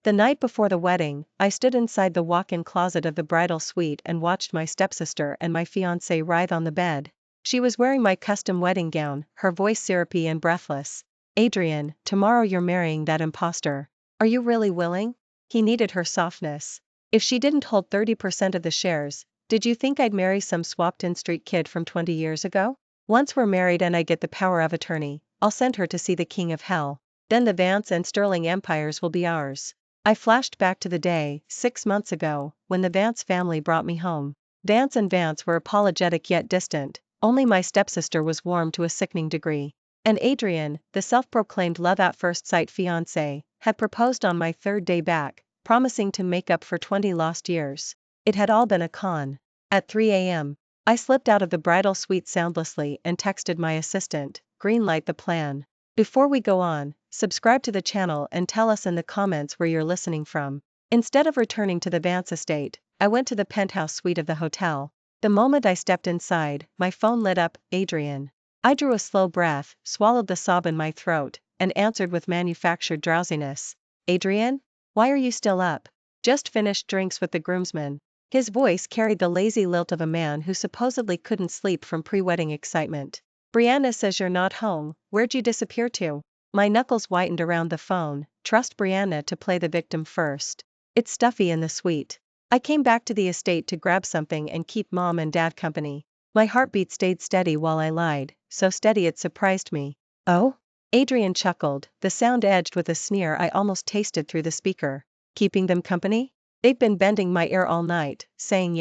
The night before the wedding, I stood inside the walk-in closet of the bridal suite and watched my stepsister and my fiancé writhe on the bed. She was wearing my custom wedding gown, her voice syrupy and breathless. "Adrian, tomorrow you're marrying that imposter. Are you really willing?" He needed her softness. "If she didn't hold 30% of the shares, did you think I'd marry some swapped-in street kid from 20 years ago? Once we're married and I get the power of attorney, I'll send her to see the king of hell. Then the Vance and Sterling empires will be ours." I flashed back to the day, 6 months ago, when the Vance family brought me home. Vance and Vance were apologetic yet distant, only my stepsister was warm to a sickening degree. And Adrian, the self-proclaimed love-at-first-sight fiancé, had proposed on my 3rd day back, promising to make up for 20 lost years. It had all been a con. At 3 a.m., I slipped out of the bridal suite soundlessly and texted my assistant, "Greenlight the plan." Before we go on, subscribe to the channel and tell us in the comments where you're listening from. Instead of returning to the Vance estate, I went to the penthouse suite of the hotel. The moment I stepped inside, my phone lit up. "Adrian." I drew a slow breath, swallowed the sob in my throat, and answered with manufactured drowsiness. "Adrian? Why are you still up?" "Just finished drinks with the groomsmen." His voice carried the lazy lilt of a man who supposedly couldn't sleep from pre-wedding excitement. "Brianna says you're not home, where'd you disappear to?" My knuckles whitened around the phone. Trust Brianna to play the victim first. "It's stuffy in the suite. I came back to the estate to grab something and keep mom and dad company." My heartbeat stayed steady while I lied, so steady it surprised me. "Oh?" Adrian chuckled, the sound edged with a sneer I almost tasted through the speaker. "Keeping them company? They've been bending my ear all night, saying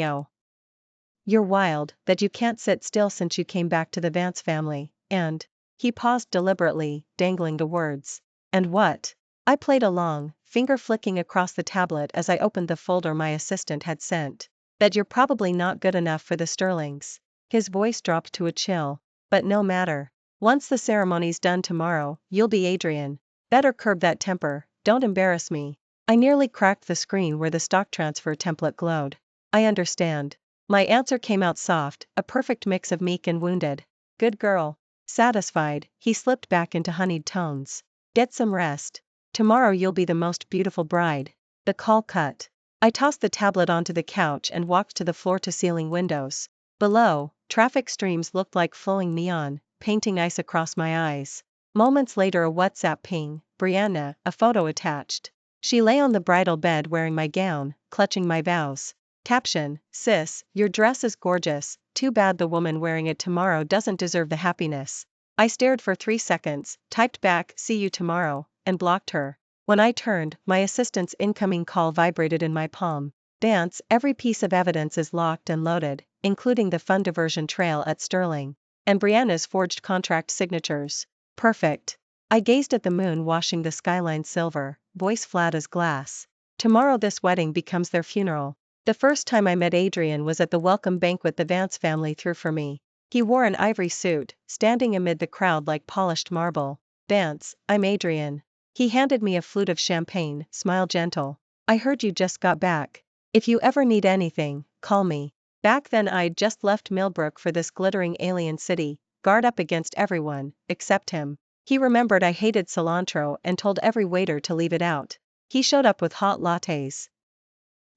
you're wild, that you can't sit still since you came back to the Vance family, and..." He paused deliberately, dangling the words. "And what?" I played along, finger flicking across the tablet as I opened the folder my assistant had sent. "That you're probably not good enough for the Sterlings." His voice dropped to a chill. "But no matter. Once the ceremony's done tomorrow, you'll be Adrian. Better curb that temper, don't embarrass me." I nearly cracked the screen where the stock transfer template glowed. "I understand." My answer came out soft, a perfect mix of meek and wounded. "Good girl." Satisfied, he slipped back into honeyed tones. "Get some rest. Tomorrow you'll be the most beautiful bride." The call cut. I tossed the tablet onto the couch and walked to the floor-to-ceiling windows. Below, traffic streams looked like flowing neon, painting ice across my eyes. Moments later a WhatsApp ping, "Brianna," a photo attached. She lay on the bridal bed wearing my gown, clutching my vows. Caption: "Sis, your dress is gorgeous, too bad the woman wearing it tomorrow doesn't deserve the happiness." I stared for 3 seconds, typed back, "See you tomorrow," and blocked her. When I turned, my assistant's incoming call vibrated in my palm. "Dance, every piece of evidence is locked and loaded, including the fun diversion trail at Sterling. And Brianna's forged contract signatures. Perfect." I gazed at the moon washing the skyline silver, voice flat as glass. Tomorrow this wedding becomes their funeral. The first time I met Adrian was at the welcome banquet the Vance family threw for me. He wore an ivory suit, standing amid the crowd like polished marble. "Vance, I'm Adrian." He handed me a flute of champagne, smile gentle. "I heard you just got back. If you ever need anything, call me." Back then I'd just left Millbrook for this glittering alien city, guard up against everyone, except him. He remembered I hated cilantro and told every waiter to leave it out. He showed up with hot lattes.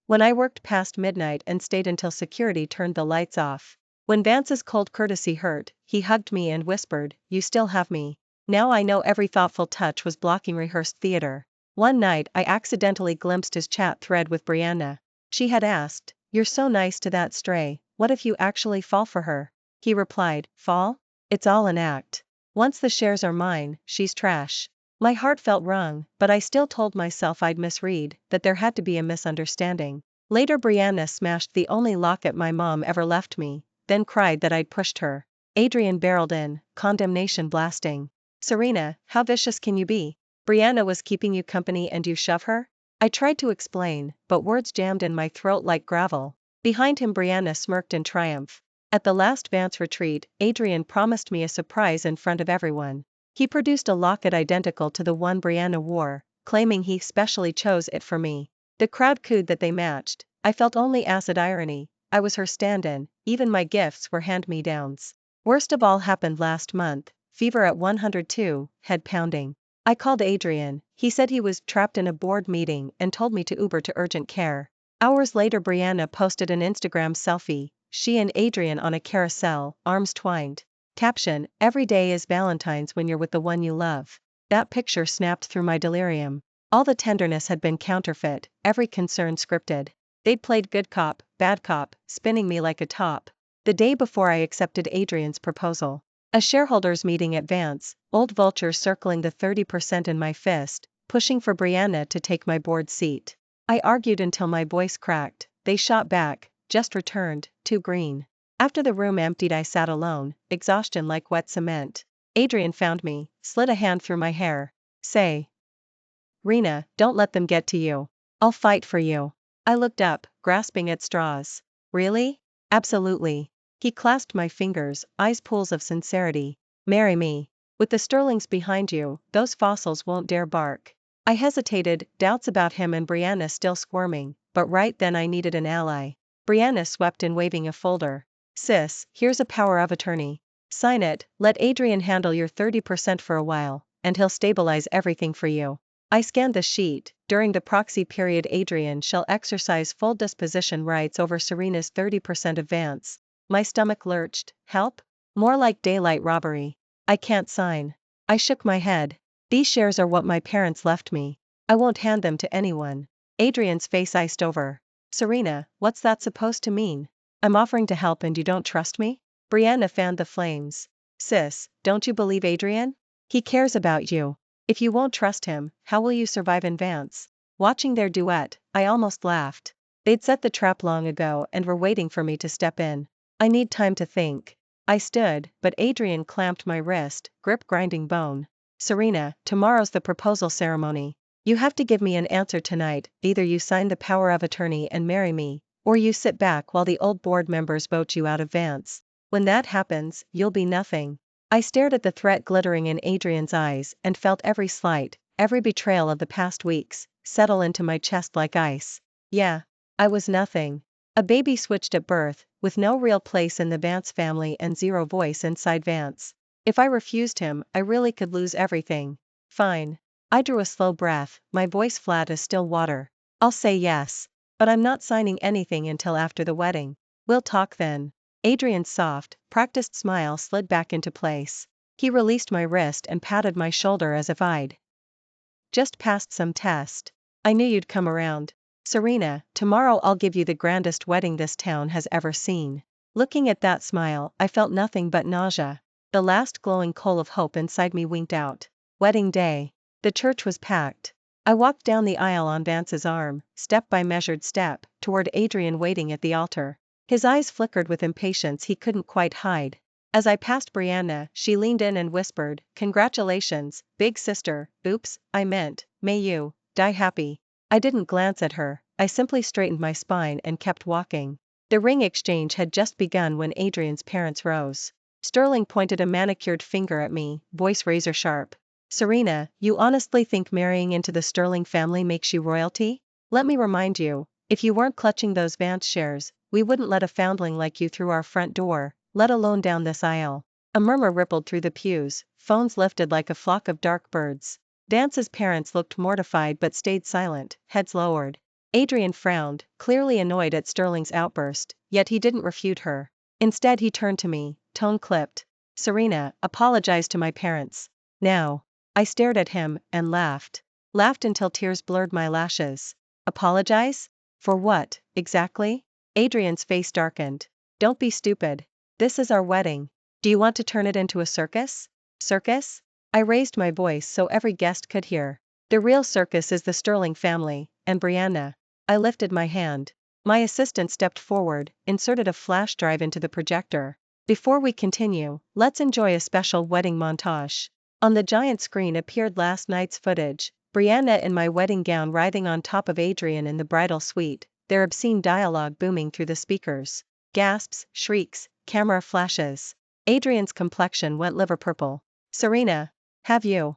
When I worked past midnight and stayed until security turned the lights off. When Vance's cold courtesy hurt, he hugged me and whispered, "You still have me." Now I know every thoughtful touch was blocking rehearsed theater. One night I accidentally glimpsed his chat thread with Brianna. She had asked, "You're so nice to that stray, what if you actually fall for her?" He replied, "Fall? It's all an act. Once the shares are mine, she's trash." My heart felt wrung, but I still told myself I'd misread, that there had to be a misunderstanding. Later Brianna smashed the only locket my mom ever left me, then cried that I'd pushed her. Adrian barreled in, condemnation blasting. "Serena, how vicious can you be? Brianna was keeping you company and you shove her?" I tried to explain, but words jammed in my throat like gravel. Behind him Brianna smirked in triumph. At the last Vance retreat, Adrian promised me a surprise in front of everyone. He produced a locket identical to the one Brianna wore, claiming he specially chose it for me. The crowd cooed that they matched. I felt only acid irony. I was her stand-in, even my gifts were hand-me-downs. Worst of all happened last month, fever at 102, head pounding. I called Adrian. He said he was trapped in a board meeting and told me to Uber to urgent care. Hours later, Brianna posted an Instagram selfie, she and Adrian on a carousel, arms twined. Caption: every day is Valentine's when you're with the one you love. That picture snapped through my delirium. All the tenderness had been counterfeit, every concern scripted. They'd played good cop, bad cop, spinning me like a top. The day before I accepted Adrian's proposal. A shareholders meeting at Vance, old vultures circling the 30% in my fist, pushing for Brianna to take my board seat. I argued until my voice cracked, they shot back, just returned, too green. After the room emptied I sat alone, exhaustion like wet cement. Adrian found me, slid a hand through my hair. Say, Rena, don't let them get to you. I'll fight for you. I looked up, grasping at straws. Really? Absolutely. He clasped my fingers, eyes pools of sincerity. Marry me. With the Sterlings behind you, those fossils won't dare bark. I hesitated, doubts about him and Brianna still squirming, but right then I needed an ally. Brianna swept in waving a folder. Sis, here's a power of attorney. Sign it, let Adrian handle your 30% for a while, and he'll stabilize everything for you. I scanned the sheet. During the proxy period, Adrian shall exercise full disposition rights over Serena's 30% advance. My stomach lurched. Help? More like daylight robbery. I can't sign. I shook my head. These shares are what my parents left me. I won't hand them to anyone. Adrian's face iced over. Serena, what's that supposed to mean? I'm offering to help and you don't trust me? Brianna fanned the flames. Sis, don't you believe Adrian? He cares about you. If you won't trust him, how will you survive in Vance? Watching their duet, I almost laughed. They'd set the trap long ago and were waiting for me to step in. I need time to think. I stood, but Adrian clamped my wrist, grip grinding bone. Serena, tomorrow's the proposal ceremony. You have to give me an answer tonight, either you sign the power of attorney and marry me, or you sit back while the old board members vote you out of Vance. When that happens, you'll be nothing. I stared at the threat glittering in Adrian's eyes and felt every slight, every betrayal of the past weeks, settle into my chest like ice. Yeah. I was nothing. A baby switched at birth, with no real place in the Vance family and zero voice inside Vance. If I refused him, I really could lose everything. Fine. I drew a slow breath, my voice flat as still water. I'll say yes. But I'm not signing anything until after the wedding. We'll talk then. Adrian's soft, practiced smile slid back into place. He released my wrist and patted my shoulder as if I'd just passed some test. I knew you'd come around. Serena, tomorrow I'll give you the grandest wedding this town has ever seen. Looking at that smile, I felt nothing but nausea. The last glowing coal of hope inside me winked out. Wedding day. The church was packed. I walked down the aisle on Vance's arm, step by measured step, toward Adrian waiting at the altar. His eyes flickered with impatience he couldn't quite hide. As I passed Brianna, she leaned in and whispered, "Congratulations, big sister." Oops, I meant, may you die happy. I didn't glance at her, I simply straightened my spine and kept walking. The ring exchange had just begun when Adrian's parents rose. Sterling pointed a manicured finger at me, voice razor sharp. Serena, you honestly think marrying into the Sterling family makes you royalty? Let me remind you, if you weren't clutching those Vance shares, we wouldn't let a foundling like you through our front door, let alone down this aisle. A murmur rippled through the pews, phones lifted like a flock of dark birds. Vance's parents looked mortified but stayed silent, heads lowered. Adrian frowned, clearly annoyed at Sterling's outburst, yet he didn't refute her. Instead he turned to me, tone clipped. Serena, apologize to my parents. Now. I stared at him, and laughed. Laughed until tears blurred my lashes. Apologize? For what, exactly? Adrian's face darkened. Don't be stupid. This is our wedding. Do you want to turn it into a circus? Circus? I raised my voice so every guest could hear. The real circus is the Sterling family, and Brianna. I lifted my hand. My assistant stepped forward, inserted a flash drive into the projector. Before we continue, let's enjoy a special wedding montage. On the giant screen appeared last night's footage, Brianna in my wedding gown writhing on top of Adrian in the bridal suite, their obscene dialogue booming through the speakers. Gasps, shrieks, camera flashes. Adrian's complexion went liver purple. Serena, have you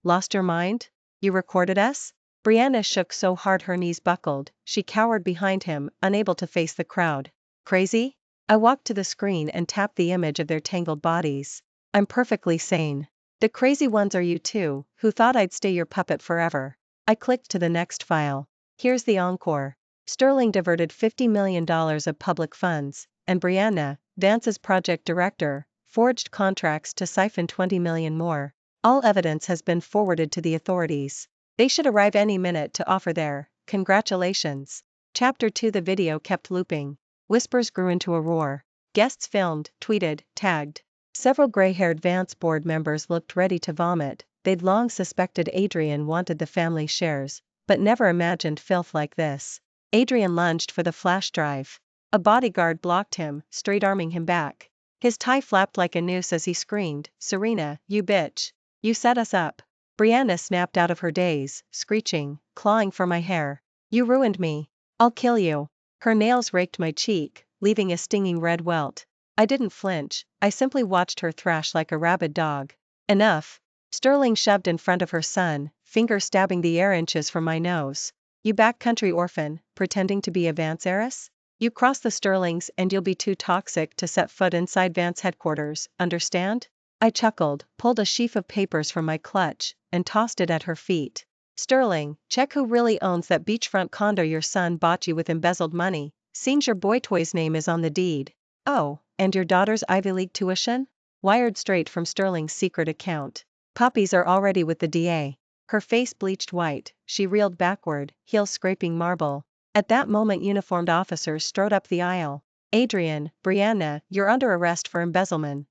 lost your mind? You recorded us? Brianna shook so hard her knees buckled, she cowered behind him, unable to face the crowd. Crazy? I walked to the screen and tapped the image of their tangled bodies. I'm perfectly sane. The crazy ones are you two, who thought I'd stay your puppet forever. I clicked to the next file. Here's the encore. Sterling diverted $50 million of public funds, and Brianna, Vance's project director, forged contracts to siphon $20 million more. All evidence has been forwarded to the authorities. They should arrive any minute to offer their congratulations. Chapter 2. The video kept looping. Whispers grew into a roar. Guests filmed, tweeted, tagged. Several gray-haired Vance board members looked ready to vomit. They'd long suspected Adrian wanted the family shares, but never imagined filth like this. Adrian lunged for the flash drive. A bodyguard blocked him, straight-arming him back. His tie flapped like a noose as he screamed, "Serena, you bitch. You set us up." Brianna snapped out of her daze, screeching, clawing for my hair. "You ruined me. I'll kill you." Her nails raked my cheek, leaving a stinging red welt. I didn't flinch, I simply watched her thrash like a rabid dog. "Enough." Sterling shoved in front of her son, finger stabbing the air inches from my nose. "You backcountry orphan, pretending to be a Vance heiress? You cross the Sterlings and you'll be too toxic to set foot inside Vance headquarters, understand?" I chuckled, pulled a sheaf of papers from my clutch, and tossed it at her feet. "Sterling, check who really owns that beachfront condo your son bought you with embezzled money. Seems your boy toy's name is on the deed. Oh, and your daughter's Ivy League tuition? Wired straight from Sterling's secret account. Puppies are already with the DA." Her face bleached white, she reeled backward, heels scraping marble. At that moment uniformed officers strode up the aisle. "Adrian, Brianna, you're under arrest for embezzlement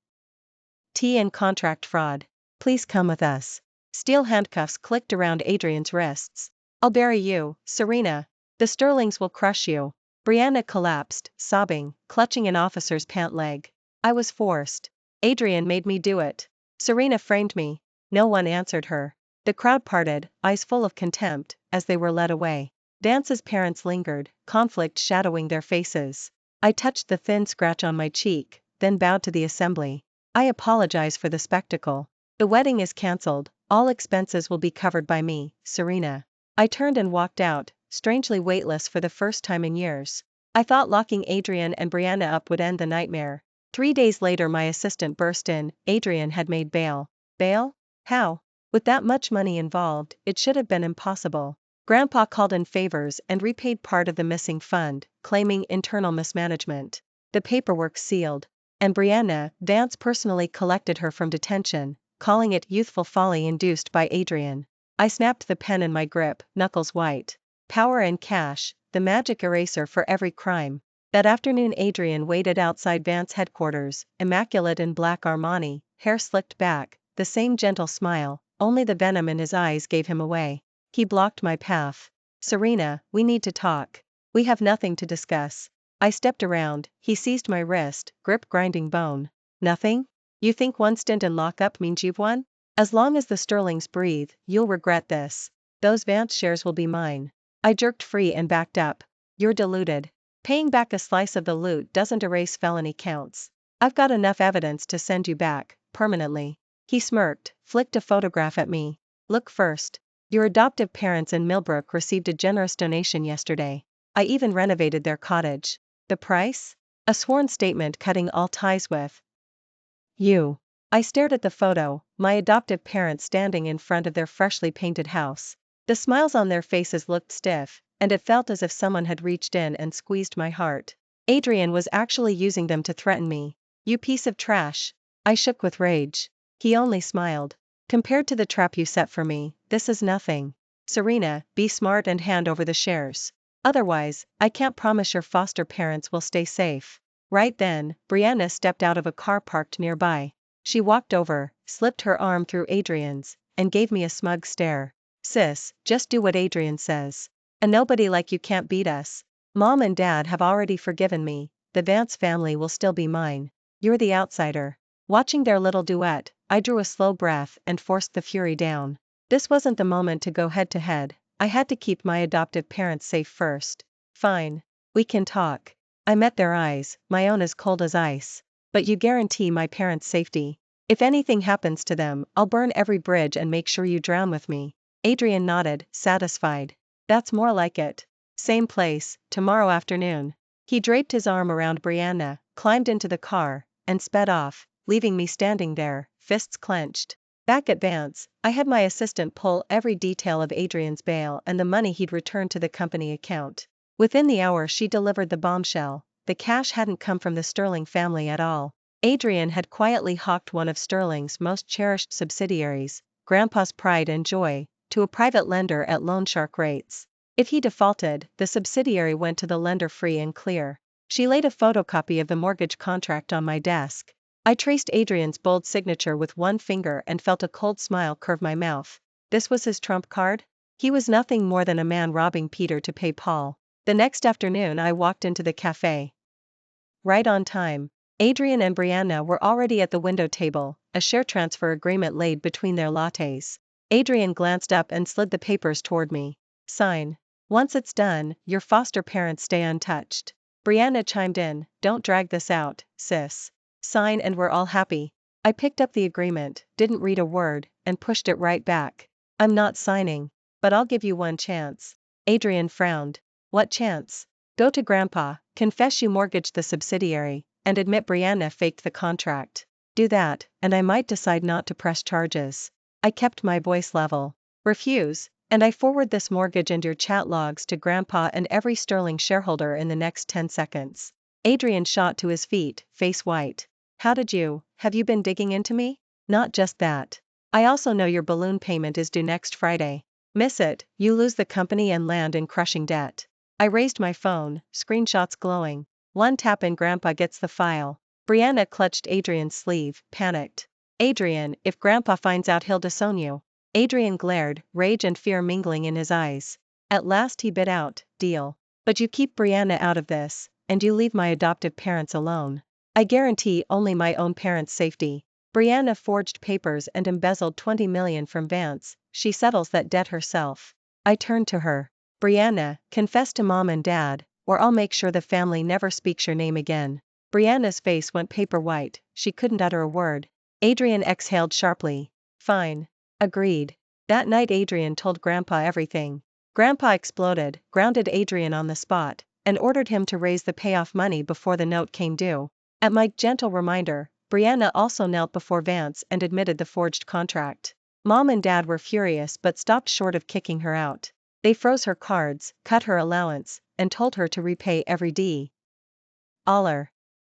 and contract fraud. Please come with us." Steel handcuffs clicked around Adrian's wrists. "I'll bury you, Serena. The Sterlings will crush you." Brianna collapsed, sobbing, clutching an officer's pant leg. "I was forced. Adrian made me do it. Serena framed me." No one answered her. The crowd parted, eyes full of contempt, as they were led away. Vance's parents lingered, conflict shadowing their faces. I touched the thin scratch on my cheek, then bowed to the assembly. "I apologize for the spectacle. The wedding is cancelled, all expenses will be covered by me, Serena." I turned and walked out, strangely weightless for the first time in years. I thought locking Adrian and Brianna up would end the nightmare. 3 days later my assistant burst in. Adrian had made bail. Bail? How? With that much money involved, it should have been impossible. Grandpa called in favors and repaid part of the missing fund, claiming internal mismanagement. The paperwork sealed. And Brianna, Vance personally collected her from detention, calling it youthful folly induced by Adrian. I snapped the pen in my grip, knuckles white. Power and cash, the magic eraser for every crime. That afternoon Adrian waited outside Vance headquarters, immaculate in black Armani, hair slicked back, the same gentle smile, only the venom in his eyes gave him away. He blocked my path. "Serena, we need to talk. We have nothing to discuss." I stepped around, he seized my wrist, grip grinding bone. "Nothing? You think one stint in lockup means you've won? As long as the Sterlings breathe, you'll regret this. Those Vance shares will be mine." I jerked free and backed up. "You're deluded. Paying back a slice of the loot doesn't erase felony counts. I've got enough evidence to send you back, permanently." He smirked, flicked a photograph at me. "Look first. Your adoptive parents in Millbrook received a generous donation yesterday. I even renovated their cottage. The price? A sworn statement cutting all ties with you." I stared at the photo, my adoptive parents standing in front of their freshly painted house. The smiles on their faces looked stiff, and it felt as if someone had reached in and squeezed my heart. Adrian was actually using them to threaten me. "You piece of trash." I shook with rage. He only smiled. "Compared to the trap you set for me, this is nothing. Serena, be smart and hand over the shares. Otherwise, I can't promise your foster parents will stay safe." Right then, Brianna stepped out of a car parked nearby. She walked over, slipped her arm through Adrian's, and gave me a smug stare. "Sis, just do what Adrian says. A nobody like you can't beat us. Mom and Dad have already forgiven me, the Vance family will still be mine. You're the outsider." Watching their little duet, I drew a slow breath and forced the fury down. This wasn't the moment to go head to head. I had to keep my adoptive parents safe first. "Fine. We can talk." I met their eyes, my own as cold as ice. "But you guarantee my parents' safety? If anything happens to them, I'll burn every bridge and make sure you drown with me." Adrian nodded, satisfied. "That's more like it. Same place, tomorrow afternoon." He draped his arm around Brianna, climbed into the car, and sped off, leaving me standing there, fists clenched. Back at Vance, I had my assistant pull every detail of Adrian's bail and the money he'd returned to the company account. Within the hour she delivered the bombshell: the cash hadn't come from the Sterling family at all. Adrian had quietly hawked one of Sterling's most cherished subsidiaries, Grandpa's pride and joy, to a private lender at loan shark rates. If he defaulted, the subsidiary went to the lender free and clear. She laid a photocopy of the mortgage contract on my desk. I traced Adrian's bold signature with one finger and felt a cold smile curve my mouth. This was his trump card? He was nothing more than a man robbing Peter to pay Paul. The next afternoon I walked into the cafe. Right on time. Adrian and Brianna were already at the window table, a share transfer agreement laid between their lattes. Adrian glanced up and slid the papers toward me. Sign. Once it's done, your foster parents stay untouched. Brianna chimed in, don't drag this out, sis. Sign and we're all happy. I picked up the agreement, didn't read a word, and pushed it right back. I'm not signing. But I'll give you one chance. Adrian frowned. What chance? Go to Grandpa, confess you mortgaged the subsidiary, and admit Brianna faked the contract. Do that, and I might decide not to press charges. I kept my voice level. Refuse, and I forward this mortgage and your chat logs to Grandpa and every Sterling shareholder in the next 10 seconds. Adrian shot to his feet, face white. Have you been digging into me? Not just that. I also know your balloon payment is due next Friday. Miss it, you lose the company and land in crushing debt. I raised my phone, screenshots glowing. One tap and Grandpa gets the file. Brianna clutched Adrian's sleeve, panicked. Adrian, if Grandpa finds out he'll disown you. Adrian glared, rage and fear mingling in his eyes. At last he bit out, deal. But you keep Brianna out of this, and you leave my adoptive parents alone. I guarantee only my own parents' safety. Brianna forged papers and embezzled $20 million from Vance, she settles that debt herself. I turned to her. Brianna, confess to Mom and Dad, or I'll make sure the family never speaks your name again. Brianna's face went paper white, she couldn't utter a word. Adrian exhaled sharply. Fine. Agreed. That night Adrian told Grandpa everything. Grandpa exploded, grounded Adrian on the spot, and ordered him to raise the payoff money before the note came due. At my gentle reminder, Brianna also knelt before Vance and admitted the forged contract. Mom and Dad were furious but stopped short of kicking her out. They froze her cards, cut her allowance, and told her to repay every $.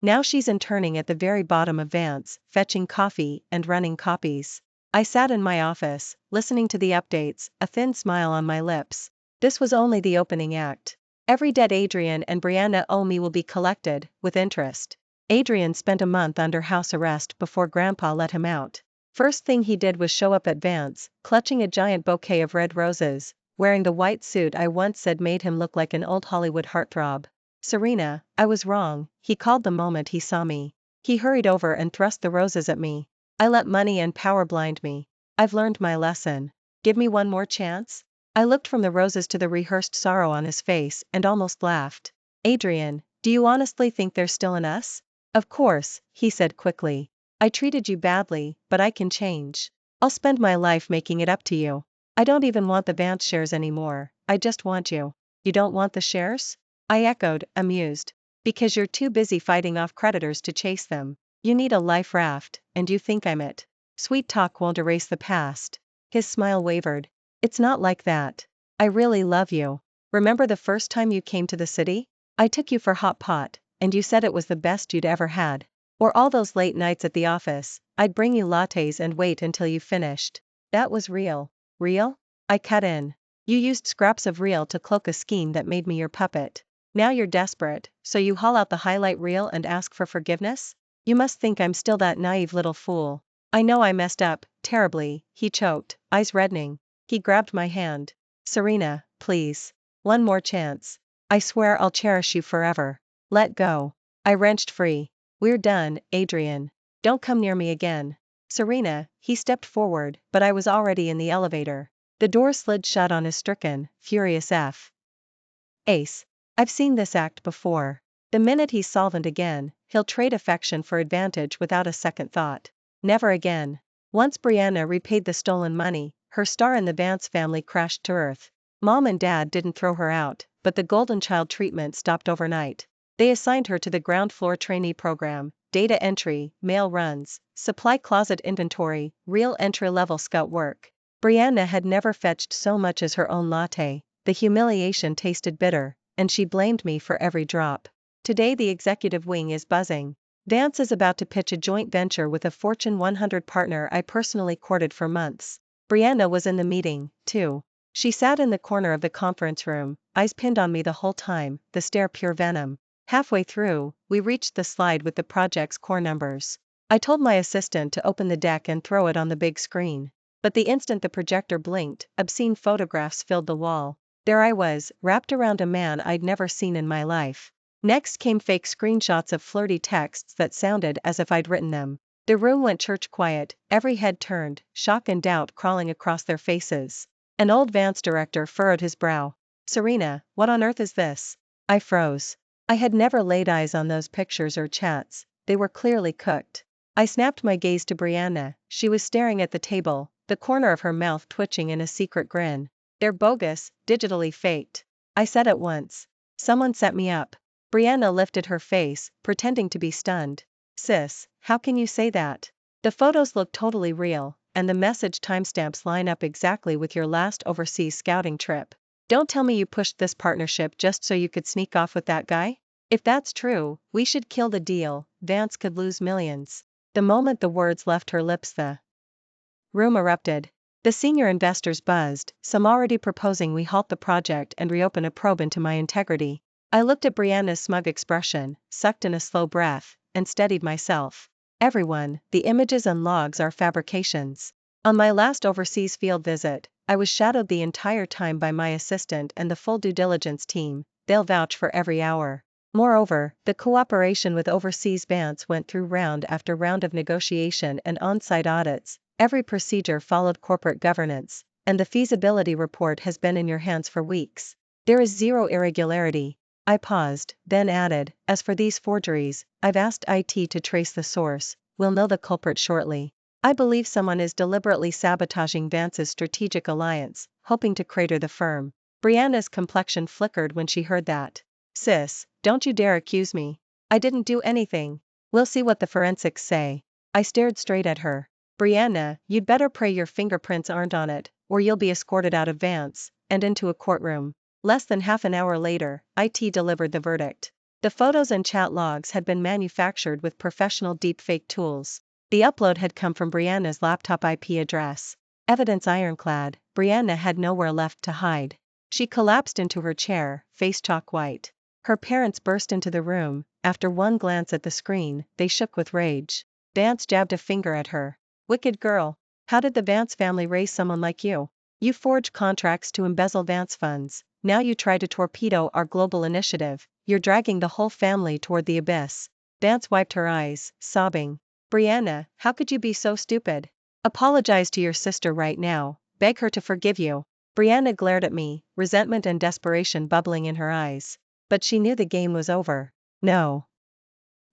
Now she's interning at the very bottom of Vance, fetching coffee and running copies. I sat in my office, listening to the updates, a thin smile on my lips. This was only the opening act. Every debt Adrian and Brianna owe me will be collected, with interest. Adrian spent a month under house arrest before Grandpa let him out. First thing he did was show up at Vance, clutching a giant bouquet of red roses, wearing the white suit I once said made him look like an old Hollywood heartthrob. Serena, I was wrong, he called the moment he saw me. He hurried over and thrust the roses at me. I let money and power blind me. I've learned my lesson. Give me one more chance? I looked from the roses to the rehearsed sorrow on his face and almost laughed. Adrian, do you honestly think there's still an us? Of course, he said quickly. I treated you badly, but I can change. I'll spend my life making it up to you. I don't even want the Vance shares anymore, I just want you. You don't want the shares? I echoed, amused. Because you're too busy fighting off creditors to chase them. You need a life raft, and you think I'm it. Sweet talk won't erase the past. His smile wavered. It's not like that. I really love you. Remember the first time you came to the city? I took you for hot pot, and you said it was the best you'd ever had. Or all those late nights at the office, I'd bring you lattes and wait until you finished. That was real. Real? I cut in. You used scraps of real to cloak a scheme that made me your puppet. Now you're desperate, so you haul out the highlight reel and ask for forgiveness? You must think I'm still that naive little fool. I know I messed up, terribly, he choked, eyes reddening. He grabbed my hand. Serena, please. One more chance. I swear I'll cherish you forever. Let go. I wrenched free. We're done, Adrian. Don't come near me again. Serena, he stepped forward, but I was already in the elevator. The door slid shut on his stricken, furious face. I've seen this act before. The minute he's solvent again, he'll trade affection for advantage without a second thought. Never again. Once Brianna repaid the stolen money, her star in the Vance family crashed to earth. Mom and Dad didn't throw her out, but the golden child treatment stopped overnight. They assigned her to the ground floor trainee program, data entry, mail runs, supply closet inventory, real entry-level scout work. Brianna had never fetched so much as her own latte. The humiliation tasted bitter, and she blamed me for every drop. Today the executive wing is buzzing. Vance is about to pitch a joint venture with a Fortune 100 partner I personally courted for months. Brianna was in the meeting, too. She sat in the corner of the conference room, eyes pinned on me the whole time, the stare pure venom. Halfway through, we reached the slide with the project's core numbers. I told my assistant to open the deck and throw it on the big screen. But the instant the projector blinked, obscene photographs filled the wall. There I was, wrapped around a man I'd never seen in my life. Next came fake screenshots of flirty texts that sounded as if I'd written them. The room went church quiet, every head turned, shock and doubt crawling across their faces. An old Vance director furrowed his brow. "Serena, what on earth is this?" I froze. I had never laid eyes on those pictures or chats, they were clearly cooked. I snapped my gaze to Brianna. She was staring at the table, the corner of her mouth twitching in a secret grin. "They're bogus, digitally faked." I said at once. "Someone set me up." Brianna lifted her face, pretending to be stunned. "Sis, how can you say that? The photos look totally real, and the message timestamps line up exactly with your last overseas scouting trip. Don't tell me you pushed this partnership just so you could sneak off with that guy? If that's true, we should kill the deal. Vance could lose millions." The moment the words left her lips, the room erupted. The senior investors buzzed, some already proposing we halt the project and reopen a probe into my integrity. I looked at Brianna's smug expression, sucked in a slow breath, and steadied myself. "Everyone, the images and logs are fabrications." On my last overseas field visit, I was shadowed the entire time by my assistant and the full due diligence team. They'll vouch for every hour. Moreover, the cooperation with overseas Vance went through round after round of negotiation and on-site audits. Every procedure followed corporate governance, and the feasibility report has been in your hands for weeks. There is zero irregularity. I paused, then added, "As for these forgeries, I've asked IT to trace the source. We'll know the culprit shortly. I believe someone is deliberately sabotaging Vance's strategic alliance, hoping to crater the firm." Brianna's complexion flickered when she heard that. "Sis, don't you dare accuse me. I didn't do anything. We'll see what the forensics say." I stared straight at her. "Brianna, you'd better pray your fingerprints aren't on it, or you'll be escorted out of Vance, and into a courtroom." Less than half an hour later, IT delivered the verdict. The photos and chat logs had been manufactured with professional deepfake tools. The upload had come from Brianna's laptop IP address. Evidence ironclad, Brianna had nowhere left to hide. She collapsed into her chair, face chalk white. Her parents burst into the room. After one glance at the screen, they shook with rage. Vance jabbed a finger at her. "Wicked girl. How did the Vance family raise someone like you? You forged contracts to embezzle Vance funds. Now you try to torpedo our global initiative. You're dragging the whole family toward the abyss." Vance wiped her eyes, sobbing. "Brianna, how could you be so stupid? Apologize to your sister right now. Beg her to forgive you." Brianna glared at me, resentment and desperation bubbling in her eyes. But she knew the game was over. No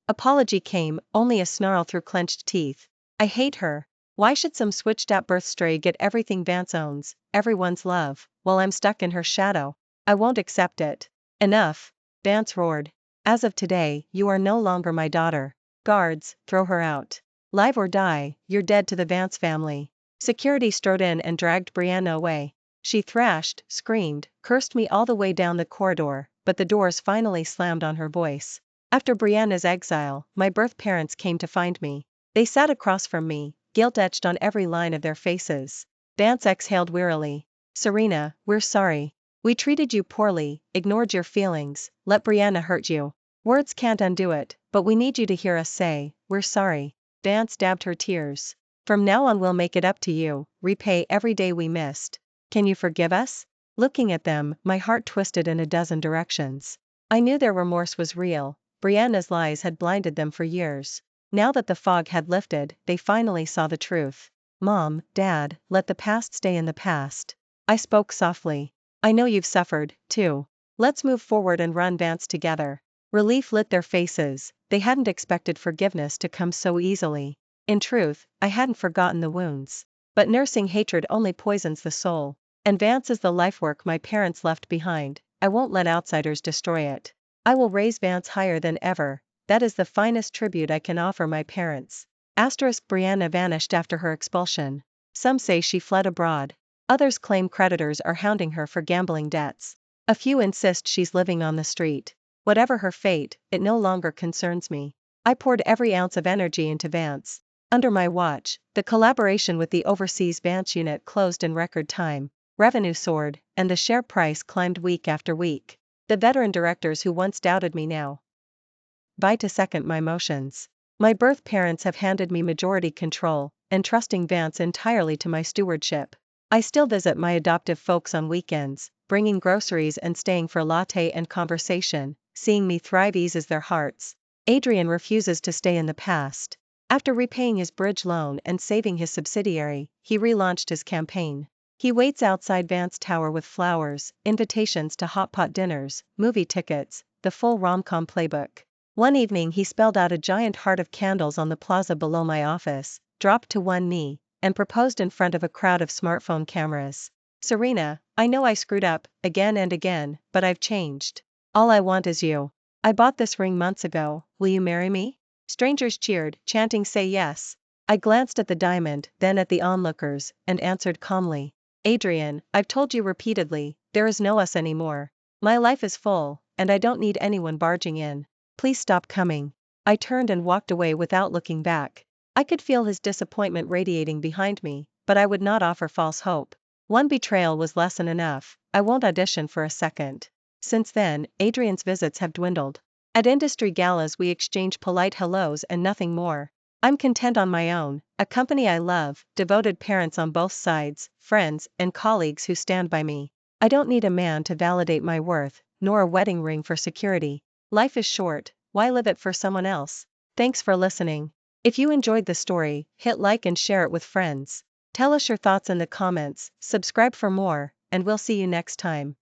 apology came, only a snarl through clenched teeth. "I hate her. Why should some switched-out birth stray get everything Vance owns, everyone's love, while I'm stuck in her shadow? I won't accept it." "Enough," Vance roared. "As of today, you are no longer my daughter. Guards, throw her out. Live or die, you're dead to the Vance family." Security strode in and dragged Brianna away. She thrashed, screamed, cursed me all the way down the corridor, but the doors finally slammed on her voice. After Brianna's exile, my birth parents came to find me. They sat across from me, guilt etched on every line of their faces. Vance exhaled wearily. "Serena, we're sorry. We treated you poorly, ignored your feelings, let Brianna hurt you. Words can't undo it, but we need you to hear us say, we're sorry." Vance dabbed her tears. "From now on we'll make it up to you, repay every day we missed. Can you forgive us?" Looking at them, my heart twisted in a dozen directions. I knew their remorse was real. Brianna's lies had blinded them for years. Now that the fog had lifted, they finally saw the truth. "Mom, Dad, let the past stay in the past." I spoke softly. "I know you've suffered, too. Let's move forward and run Vance together." Relief lit their faces. They hadn't expected forgiveness to come so easily. In truth, I hadn't forgotten the wounds. But nursing hatred only poisons the soul. And Vance is the lifework my parents left behind. I won't let outsiders destroy it. I will raise Vance higher than ever. that is the finest tribute I can offer my parents. Brianna vanished after her expulsion. Some say she fled abroad. Others claim creditors are hounding her for gambling debts. A few insist she's living on the street. Whatever her fate, it no longer concerns me. I poured every ounce of energy into Vance. Under my watch, the collaboration with the overseas Vance unit closed in record time. Revenue soared, and the share price climbed week after week. The veteran directors who once doubted me now vie to second my motions. My birth parents have handed me majority control, entrusting Vance entirely to my stewardship. I still visit my adoptive folks on weekends, bringing groceries and staying for latte and conversation. Seeing me thrive eases their hearts. Adrian refuses to stay in the past. After repaying his bridge loan and saving his subsidiary, he relaunched his campaign. He waits outside Vance Tower with flowers, invitations to hot pot dinners, movie tickets, the full rom-com playbook. One evening he spelled out a giant heart of candles on the plaza below my office, dropped to one knee, and proposed in front of a crowd of smartphone cameras. Serena, I know I screwed up, again and again, but I've changed. All I want is you. I bought this ring months ago, will you marry me? Strangers cheered, chanting say yes. I glanced at the diamond, then at the onlookers, and answered calmly. Adrian, I've told you repeatedly, there is no us anymore. My life is full, and I don't need anyone barging in. Please stop coming. I turned and walked away without looking back. I could feel his disappointment radiating behind me, but I would not offer false hope. One betrayal was lesson enough. I won't audition for a second. Since then, Adrian's visits have dwindled. At industry galas we exchange polite hellos and nothing more. I'm content on my own, a company I love, devoted parents on both sides, friends and colleagues who stand by me. I don't need a man to validate my worth, nor a wedding ring for security. Life is short, why live it for someone else? Thanks for listening. If you enjoyed the story, hit like and share it with friends. Tell us your thoughts in the comments, subscribe for more, and we'll see you next time.